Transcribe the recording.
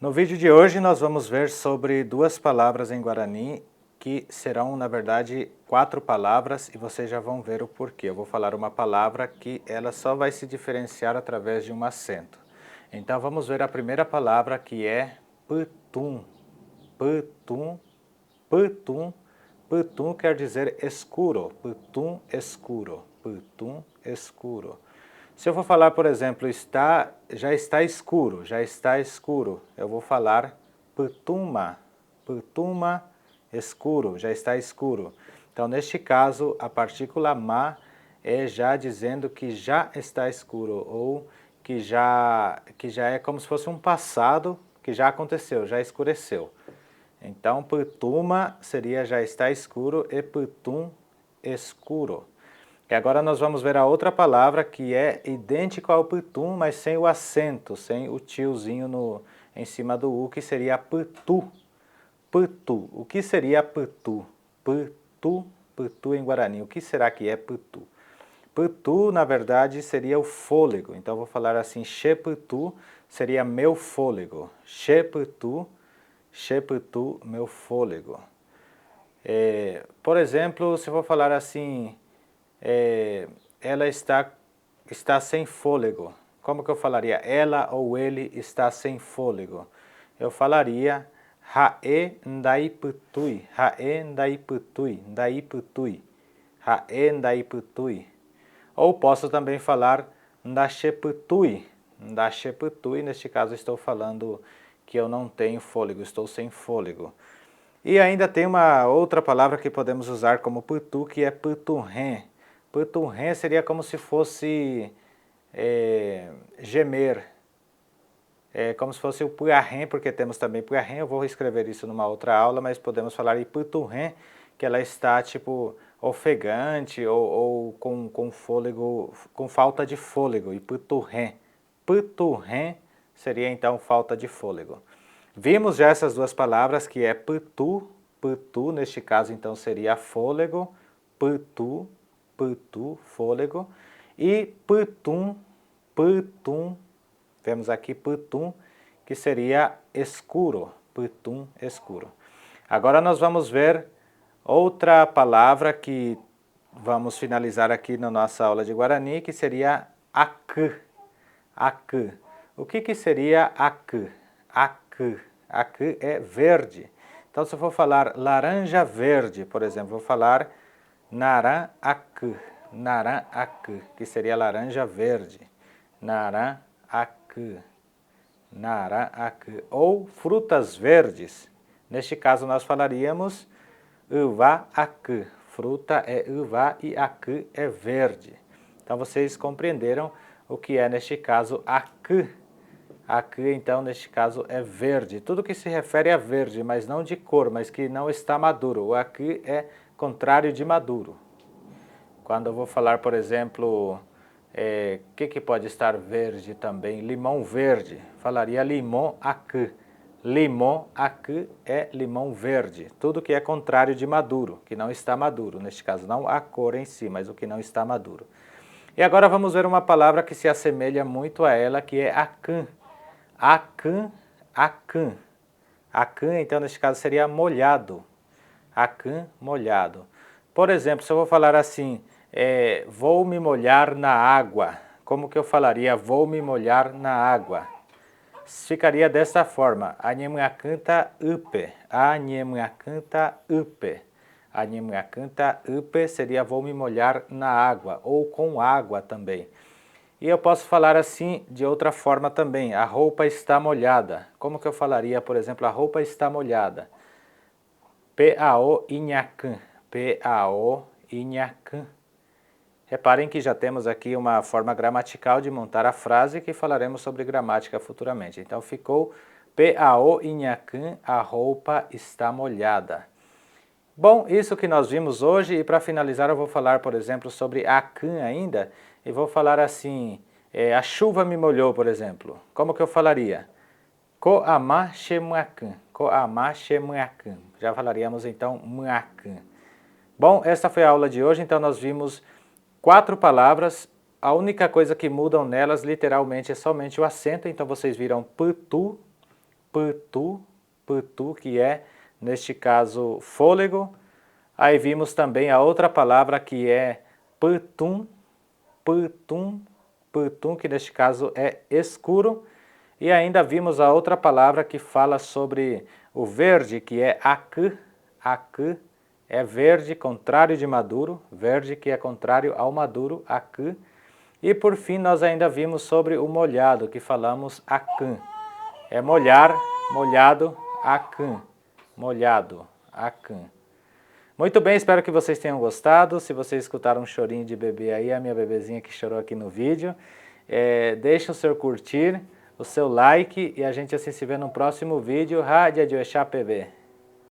No vídeo de hoje nós vamos ver sobre duas palavras em Guarani que serão, na verdade, 4 palavras e vocês já vão ver o porquê. Eu vou falar uma palavra que ela só vai se diferenciar através de um acento. Então vamos ver a primeira palavra, que é putum. Putum, putum, putum quer dizer escuro. Putum, escuro. Putum, escuro. Se eu for falar, por exemplo, já está escuro, eu vou falar putuma, putuma, escuro, já está escuro. Então, neste caso, a partícula ma é já dizendo que já está escuro, ou que já é como se fosse um passado que já aconteceu, já escureceu. Então, putuma seria já está escuro e putum, escuro. E agora nós vamos ver a outra palavra que é idêntico ao putum, mas sem o acento, sem o tiozinho em cima do U, que seria putu. Putu. O que seria putu? Putu, putu em Guarani. O que será que é putu? Putu, na verdade, seria o fôlego. Então, vou falar assim, sheputu seria meu fôlego. Sheputu, meu fôlego. Por exemplo, se eu for falar assim, ela está sem fôlego. Como que eu falaria? Ela ou ele está sem fôlego. Eu falaria hae ndai putui, hae ndai putui, ndai putui, hae ndai putui. Ou posso também falar ndasheputui, ndasheputui, neste caso estou falando que eu não tenho fôlego, estou sem fôlego. E ainda tem uma outra palavra que podemos usar como putu, que é puturren. Puturren seria como se fosse gemer. É como se fosse o puarren, porque temos também puarren. Eu vou escrever isso numa outra aula, mas podemos falar em puturren, que ela está tipo ofegante ou com fôlego, com falta de fôlego. E puturren. Puturren seria então falta de fôlego. Vimos já essas duas palavras, que é putu, putu, neste caso então seria fôlego, putu, putu, fôlego, e putum, putum, vemos aqui putum, que seria escuro, putum, escuro. Agora nós vamos ver outra palavra que vamos finalizar aqui na nossa aula de Guarani, que seria ac, ac. O que seria ac? Ac. Ac é verde. Então, se eu for falar laranja verde, por exemplo, vou falar naran-ac, naran-ac, que seria laranja verde. Naran-ac, naran-ac. Ou frutas verdes. Neste caso, nós falaríamos uva-ac. Fruta é uva e ac é verde. Então, vocês compreenderam o que é, neste caso, ac. Ac, então, neste caso, é verde. Tudo que se refere a verde, mas não de cor, mas que não está maduro. O ac é contrário de maduro. Quando eu vou falar, por exemplo, que pode estar verde também? Limão verde. Falaria limão ac. Limão ac é limão verde. Tudo que é contrário de maduro, que não está maduro. Neste caso, não a cor em si, mas o que não está maduro. E agora vamos ver uma palavra que se assemelha muito a ela, que é acan. Acan, acan. Acan, então, neste caso, seria molhado. Acan, molhado. Por exemplo, se eu vou falar assim, vou me molhar na água. Como que eu falaria vou me molhar na água? Ficaria desta forma. Anhemuacanta upe. Anhemuacanta upe. Anhemuacanta upe seria vou me molhar na água, ou com água também. E eu posso falar assim de outra forma também, a roupa está molhada. Como que eu falaria, por exemplo, a roupa está molhada? P-A-O inhacan, P-A-O inhacan. Reparem que já temos aqui uma forma gramatical de montar a frase, que falaremos sobre gramática futuramente. Então ficou P-A-O inhacan, a roupa está molhada. Bom, isso que nós vimos hoje, e para finalizar eu vou falar, por exemplo, sobre acan ainda, e vou falar assim, a chuva me molhou, por exemplo. Como que eu falaria? Koama shemuacan, koama shemuacan. Já falaríamos então muacan. Bom, esta foi a aula de hoje, então nós vimos 4 palavras, a única coisa que mudam nelas literalmente é somente o acento, então vocês viram putu, putu, putu, que é, neste caso, fôlego. Aí vimos também a outra palavra que é putum, putum, putum, que neste caso é escuro. E ainda vimos a outra palavra que fala sobre o verde, que é acı, acı é verde, contrário de maduro, verde que é contrário ao maduro, acı. E por fim nós ainda vimos sobre o molhado, que falamos akın. É molhar, molhado, akın, molhado, akın. Muito bem, espero que vocês tenham gostado. Se vocês escutaram um chorinho de bebê aí, a minha bebezinha que chorou aqui no vídeo, deixe o seu curtir, o seu like e a gente assim se vê no próximo vídeo. Rádio de Oxá PB.